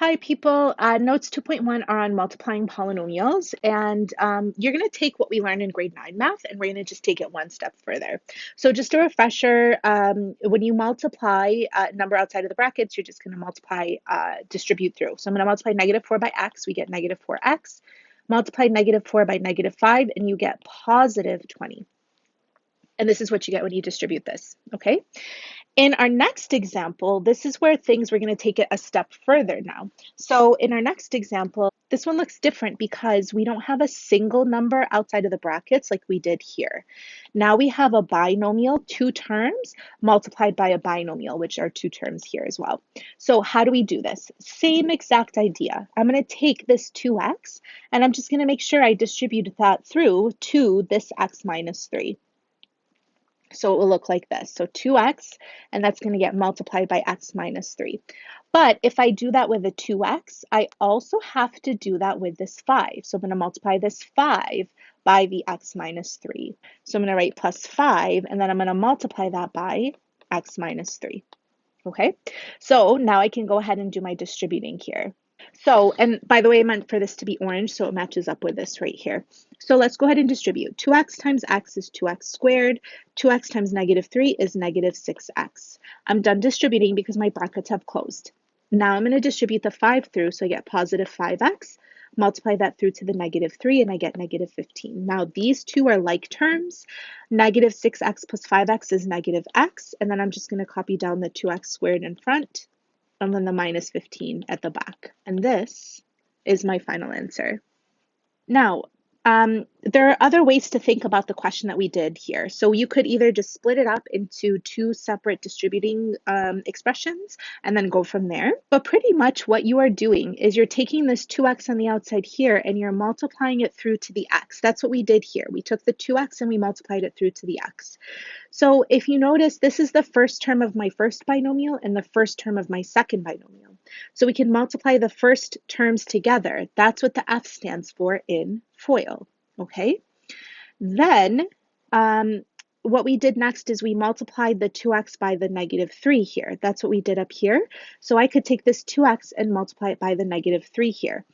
Hi, people. Notes 2.1 are on multiplying polynomials, and you're going to take what we learned in grade 9 math, and we're going to just take it one step further. So just a refresher, when you multiply a number outside of the brackets, you're just going to multiply, distribute through. So I'm going to multiply -4 by x, we get -4x. Multiply -4 by -5, and you get positive 20. And this is what you get when you distribute this, okay? In our next example, this is where we're going to take it a step further now. So in our next example, this one looks different because we don't have a single number outside of the brackets like we did here. Now we have a binomial, two terms, multiplied by a binomial, which are two terms here as well. So how do we do this? Same exact idea. I'm going to take this 2x, and I'm just going to make sure I distribute that through to this x minus 3. So it will look like this. So 2x, and that's going to get multiplied by x minus 3. But if I do that with a 2x, I also have to do that with this 5. So I'm going to multiply this 5 by the x minus 3. So I'm going to write plus 5, and then I'm going to multiply that by x minus 3. Okay, so now I can go ahead and do my distributing here. So, and by the way, I meant for this to be orange, so it matches up with this right here. So let's go ahead and distribute. 2x times x is 2x squared. 2x times -3 is -6x. I'm done distributing because my brackets have closed. Now I'm going to distribute the 5 through, so I get positive 5x. Multiply that through to the -3, and I get -15. Now these two are like terms. -6x plus 5x is -x, and then I'm just going to copy down the 2x squared in front, and then the -15 at the back. And this is my final answer. Now, there are other ways to think about the question that we did here. So you could either just split it up into two separate distributing expressions and then go from there. But pretty much what you are doing is you're taking this 2x on the outside here and you're multiplying it through to the x. That's what we did here. We took the 2x and we multiplied it through to the x. So if you notice, this is the first term of my first binomial and the first term of my second binomial. So we can multiply the first terms together. That's what the F stands for in FOIL, okay? Then what we did next is we multiplied the 2x by the -3 here. That's what we did up here. So I could take this 2x and multiply it by the -3 here.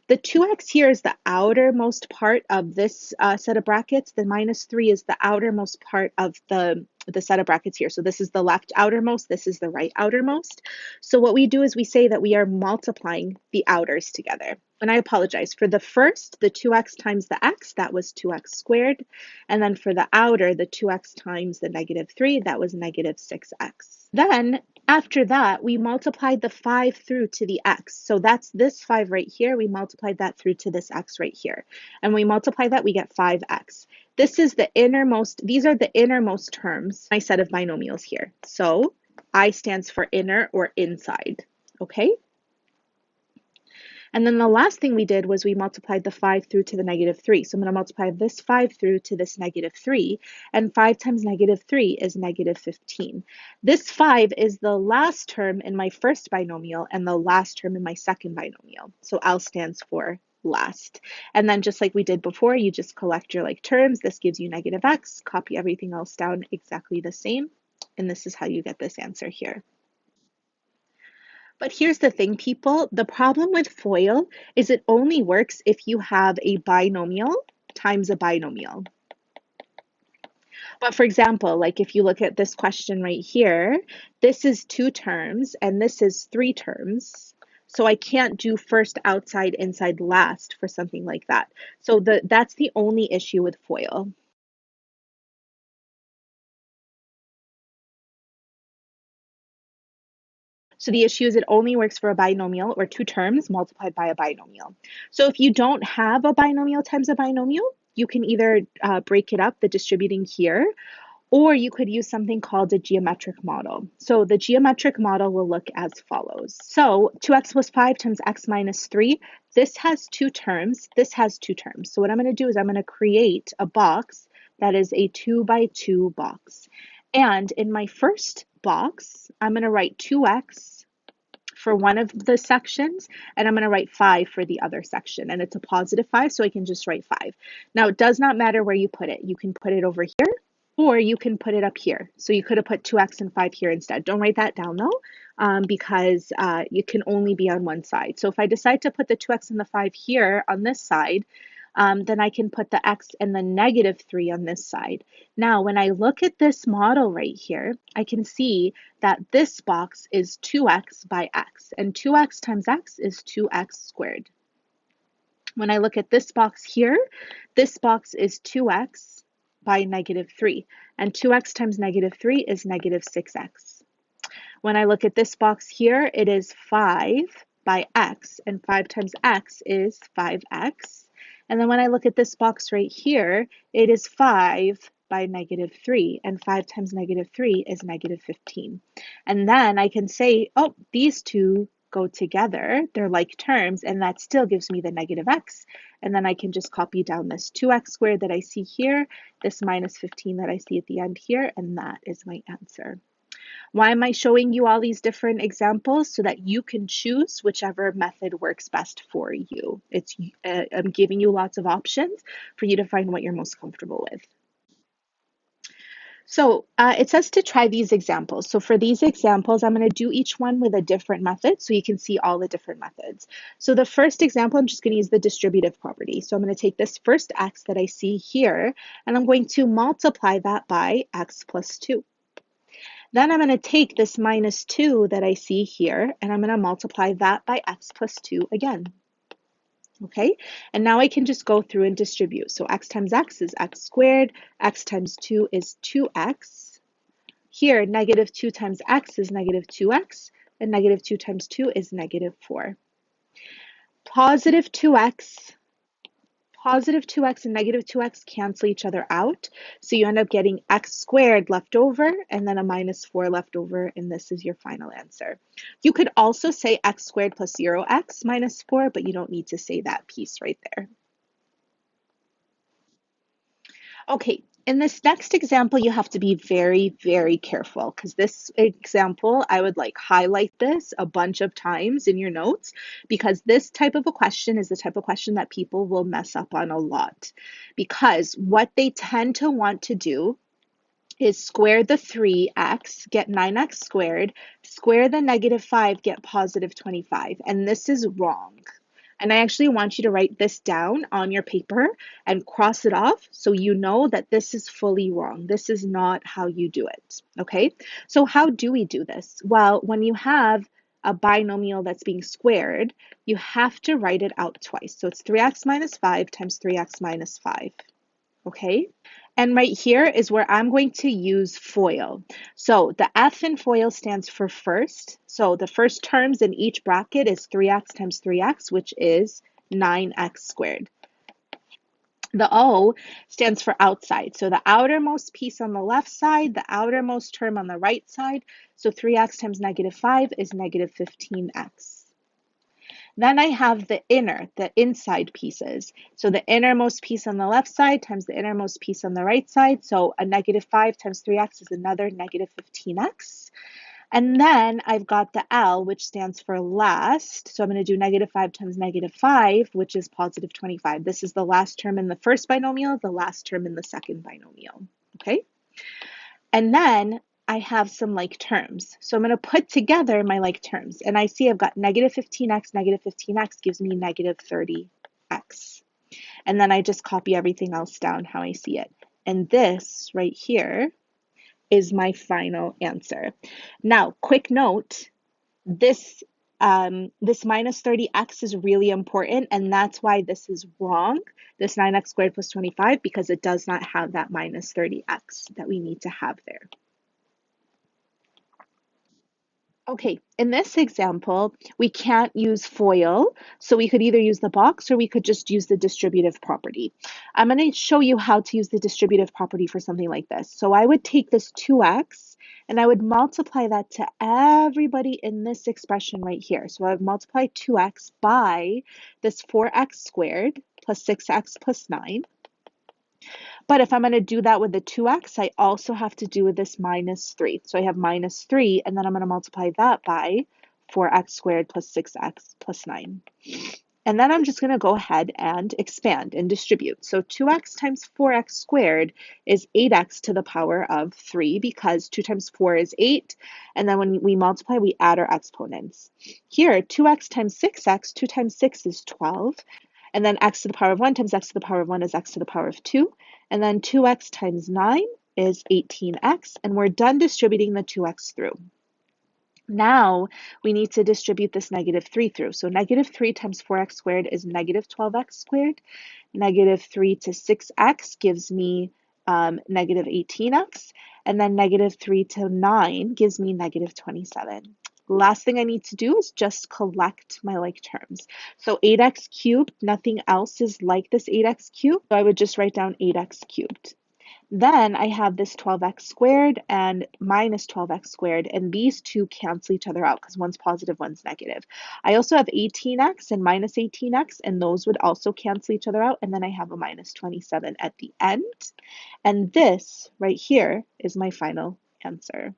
The 2x here is the outermost part of this set of brackets. The -3 is the outermost part of the set of brackets here. So this is the left outermost, this is the right outermost. So what we do is we say that we are multiplying the outers together. And I apologize, for the first, the 2x times the x, that was 2x squared. And then for the outer, the 2x times the -3, that was -6x. Then after that, we multiplied the 5 through to the x. So that's this 5 right here. We multiplied that through to this x right here. And we multiply that, we get 5x. This is the innermost, these are the innermost terms, my set of binomials here. So I stands for inner or inside, okay? And then the last thing we did was we multiplied the 5 through to the -3. So I'm going to multiply this 5 through to this -3, and 5 times -3 is -15. This 5 is the last term in my first binomial and the last term in my second binomial. So L stands for last. And then just like we did before, you just collect your like terms. This gives you -x, copy everything else down exactly the same, and this is how you get this answer here. But here's the thing, people. The problem with FOIL is it only works if you have a binomial times a binomial. But for example, like if you look at this question right here, this is 2 terms and this is 3 terms. So I can't do first, outside, inside, last for something like that. So that's the only issue with FOIL. So the issue is it only works for a binomial or 2 terms multiplied by a binomial. So if you don't have a binomial times a binomial, you can either break it up, the distributing here, or you could use something called a geometric model. So the geometric model will look as follows. So 2x plus 5 times x minus 3, this has 2 terms, this has 2 terms. So what I'm going to do is I'm going to create a box that is a 2 by 2 box. And in my first box, I'm going to write 2x for one of the sections, and I'm going to write 5 for the other section. And it's a positive 5, so I can just write 5. Now, it does not matter where you put it. You can put it over here, Or you can put it up here. So you could have put 2x and 5 here instead. Don't write that down though, because it can only be on one side. So if I decide to put the 2x and the 5 here on this side, then I can put the x and the -3 on this side. Now, when I look at this model right here, I can see that this box is 2x by x, and 2x times x is 2x squared. When I look at this box here, this box is 2x by -3, and 2x times -3 is -6x. When I look at this box here, it is 5 by x, and 5 times x is 5x. And then when I look at this box right here, it is 5 by -3, and 5 times -3 is -15. And then I can say, oh, these two go together, they're like terms, and that still gives me the -x. And then I can just copy down this 2x squared that I see here, this -15 that I see at the end here, and that is my answer. Why am I showing you all these different examples? So that you can choose whichever method works best for you. I'm giving you lots of options for you to find what you're most comfortable with. So it says to try these examples. So for these examples, I'm going to do each one with a different method so you can see all the different methods. So the first example, I'm just going to use the distributive property. So I'm going to take this first x that I see here, and I'm going to multiply that by x plus 2. Then I'm going to take this -2 that I see here, and I'm going to multiply that by x plus 2 again. Okay, and now I can just go through and distribute. So x times x is x squared, x times 2 is 2x. Here, -2 times x is -2x, and -2 times 2 is -4. Positive 2x and -2x cancel each other out. So you end up getting x squared left over and then a -4 left over, and this is your final answer. You could also say x squared plus 0x -4, but you don't need to say that piece right there. Okay, in this next example, you have to be very, very careful because this example, I would like highlight this a bunch of times in your notes because this type of a question is the type of question that people will mess up on a lot. Because what they tend to want to do is square the 3x, get 9x squared, square the -5, get positive 25. And this is wrong. And I actually want you to write this down on your paper and cross it off so you know that this is fully wrong. This is not how you do it, okay? So how do we do this? Well, when you have a binomial that's being squared, you have to write it out twice. So it's 3x minus 5 times 3x minus 5, okay? And right here is where I'm going to use FOIL. So the F in FOIL stands for first. So the first terms in each bracket is 3x times 3x, which is 9x squared. The O stands for outside. So the outermost piece on the left side, the outermost term on the right side. So 3x times -5 is -15x. Then I have the inside pieces. So the innermost piece on the left side times the innermost piece on the right side. So a -5 times 3x is another -15x. And then I've got the L, which stands for last. So I'm going to do -5 times -5, which is positive 25. This is the last term in the first binomial, the last term in the second binomial. Okay? And then I have some like terms. So I'm going to put together my like terms. And I see I've got -15x, -15x gives me -30x. And then I just copy everything else down how I see it. And this right here is my final answer. Now, quick note, this -30x is really important, and that's why this is wrong, this 9x squared plus 25, because it does not have that -30x that we need to have there. Okay, in this example, we can't use FOIL, so we could either use the box or we could just use the distributive property. I'm going to show you how to use the distributive property for something like this. So I would take this 2x and I would multiply that to everybody in this expression right here. So I would multiply 2x by this 4x squared plus 6x plus 9. But if I'm going to do that with the 2x, I also have to do with this -3. So I have -3, and then I'm going to multiply that by 4x squared plus 6x plus 9. And then I'm just going to go ahead and expand and distribute. So 2x times 4x squared is 8x to the power of 3 because 2 times 4 is 8. And then when we multiply, we add our exponents. Here, 2x times 6x, 2 times 6 is 12. And then x to the power of 1 times x to the power of 1 is x to the power of 2. And then 2x times 9 is 18x. And we're done distributing the 2x through. Now we need to distribute this negative 3 through. So negative 3 times 4x squared is negative 12x squared. Negative 3 to 6x gives me negative 18x. And then negative 3 to 9 gives me negative 27. Last thing I need to do is just collect my like terms. So 8x cubed, nothing else is like this 8x cubed. So I would just write down 8x cubed. Then I have this 12x squared and minus 12x squared, and these two cancel each other out because one's positive, one's negative. I also have 18x and minus 18x, and those would also cancel each other out, and then I have a minus 27 at the end. And this right here is my final answer.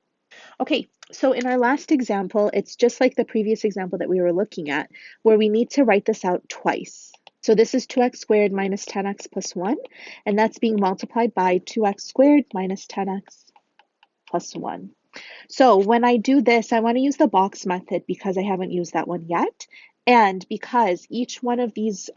Okay, so in our last example, it's just like the previous example that we were looking at, where we need to write this out twice. So this is 2x squared minus 10x plus 1, and that's being multiplied by 2x squared minus 10x plus 1. So when I do this, I want to use the box method because I haven't used that one yet. And because each one of these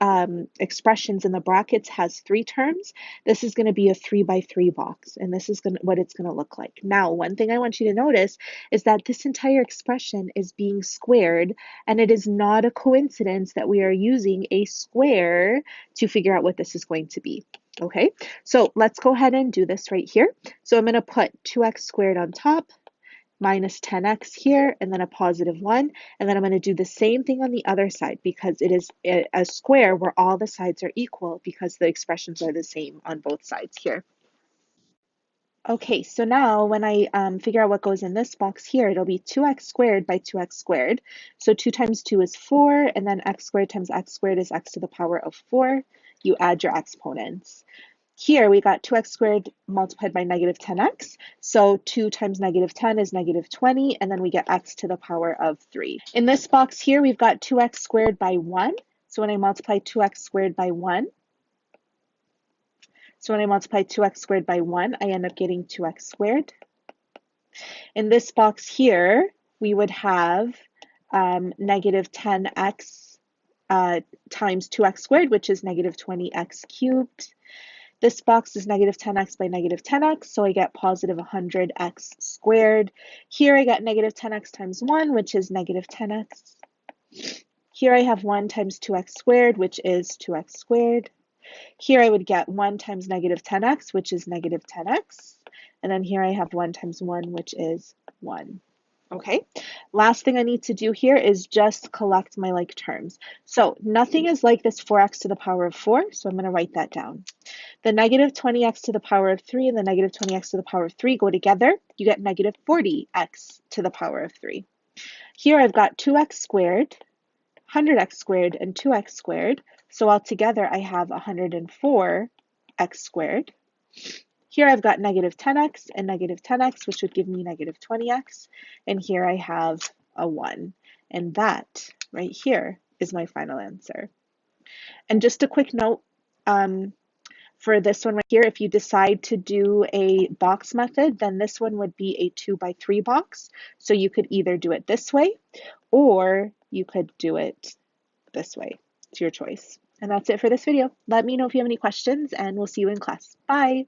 expressions in the brackets has 3 terms, this is going to be a 3 by 3 box. And this is what it's going to look like. Now, one thing I want you to notice is that this entire expression is being squared. And it is not a coincidence that we are using a square to figure out what this is going to be. Okay, so let's go ahead and do this right here. So I'm going to put 2x squared on top, minus 10x here, and then a positive 1. And then I'm going to do the same thing on the other side because it is a square where all the sides are equal because the expressions are the same on both sides here. Okay, so now when I figure out what goes in this box here, it'll be 2x squared by 2x squared. So 2 times 2 is 4, and then x squared times x squared is x to the power of 4. You add your exponents. Here we got 2x squared multiplied by negative 10x. So 2 times negative 10 is negative 20, and then we get x to the power of 3. In this box here, we've got 2x squared by 1. So when I multiply 2x squared by 1, I end up getting 2x squared. In this box here, we would have negative 10x times 2x squared, which is negative 20x cubed. This box is negative 10x by negative 10x, so I get positive 100x squared. Here I get negative 10x times 1, which is negative 10x. Here I have 1 times 2x squared, which is 2x squared. Here I would get 1 times negative 10x, which is negative 10x. And then here I have 1 times 1, which is 1. Okay, last thing I need to do here is just collect my like terms. So nothing is like this 4x to the power of 4, so I'm going to write that down. The negative 20x to the power of 3 and the negative 20x to the power of 3 go together. You get negative 40x to the power of 3. Here I've got 2x squared, 100x squared, and 2x squared. So altogether I have 104x squared. Here I've got negative 10x and negative 10x, which would give me negative 20x. And here I have a 1. And that right here is my final answer. And just a quick note, for this one right here, if you decide to do a box method, then this one would be a 2 by 3 box. So you could either do it this way, or you could do it this way. It's your choice. And that's it for this video. Let me know if you have any questions, and we'll see you in class. Bye.